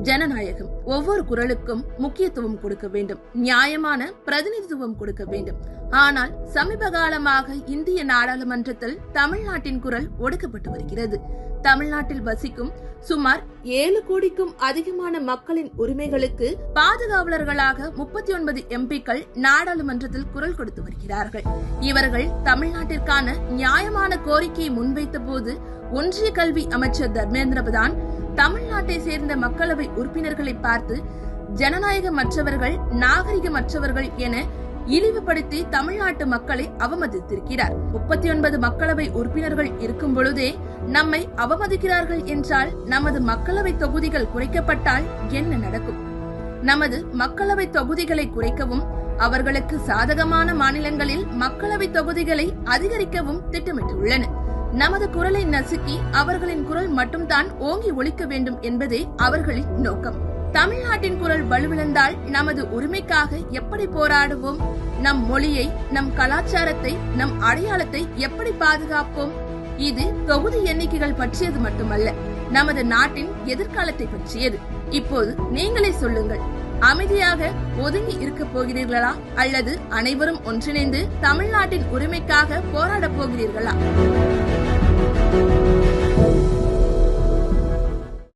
ஜனநாயகம். ஒவ்வொரு குரலுக்கும் முக்கியத்துவம் கொடுக்க வேண்டும், நியாயமான பிரதிநிதித்துவம் கொடுக்க வேண்டும். ஆனால் சமீப காலமாக இந்திய நாடாளுமன்றத்தில் தமிழ்நாட்டின் குரல் ஒடுக்கப்பட்டு வருகிறது. தமிழ்நாட்டில் வசிக்கும் சுமார் 7 கோடிக்கும் அதிகமான மக்களின் உரிமைகளுக்கு பாதுகாவலர்களாக 39 எம்பிக்கள் நாடாளுமன்றத்தில் குரல் கொடுத்து வருகிறார்கள். இவர்கள் தமிழ்நாட்டிற்கான நியாயமான கோரிக்கையை முன்வைத்த போது ஒன்றிய கல்வி அமைச்சர் தர்மேந்திர பிரதான் தமிழ்நாட்டை சேர்ந்த மக்களவை உறுப்பினர்களை பார்த்து ஜனநாயகமற்றவர்கள், நாகரிகமற்றவர்கள் என இழிவுபடுத்தி தமிழ்நாட்டு மக்களை அவமதித்திருக்கிறார். 39 மக்களவை உறுப்பினர்கள் இருக்கும் பொழுதே நம்மை அவமதிக்கிறார்கள் என்றால் நமது மக்களவை தொகுதிகள் குறைக்கப்பட்டால் என்ன நடக்கும்? நமது மக்களவை தொகுதிகளை குறைக்கவும் அவர்களுக்கு சாதகமான மாநிலங்களில் மக்களவை தொகுதிகளை அதிகரிக்கவும் திட்டமிட்டுள்ளன. நமது குரலை நசுக்கி அவர்களின் குரல் மட்டும்தான் ஓங்கி ஒலிக்க வேண்டும் என்பதே அவர்களின் நோக்கம். தமிழ்நாட்டின் குரல் வலுவிழந்தால் நமது உரிமைக்காக எப்படி போராடுவோம்? நம் மொழியை, நம் கலாச்சாரத்தை, நம் அடையாளத்தை எப்படி பாதுகாப்போம்? இது தொகுதி எண்ணிக்கைகள் பற்றியது மட்டுமல்ல, நமது நாட்டின் எதிர்காலத்தை பற்றியது. இப்போது நீங்களே சொல்லுங்கள், அமைதியாக ஒதுங்கி இருக்க போகிறீர்களா அல்லது அனைவரும் ஒன்றிணைந்து தமிழ்நாட்டின் உரிமைக்காக போராடப் போகிறீர்களா?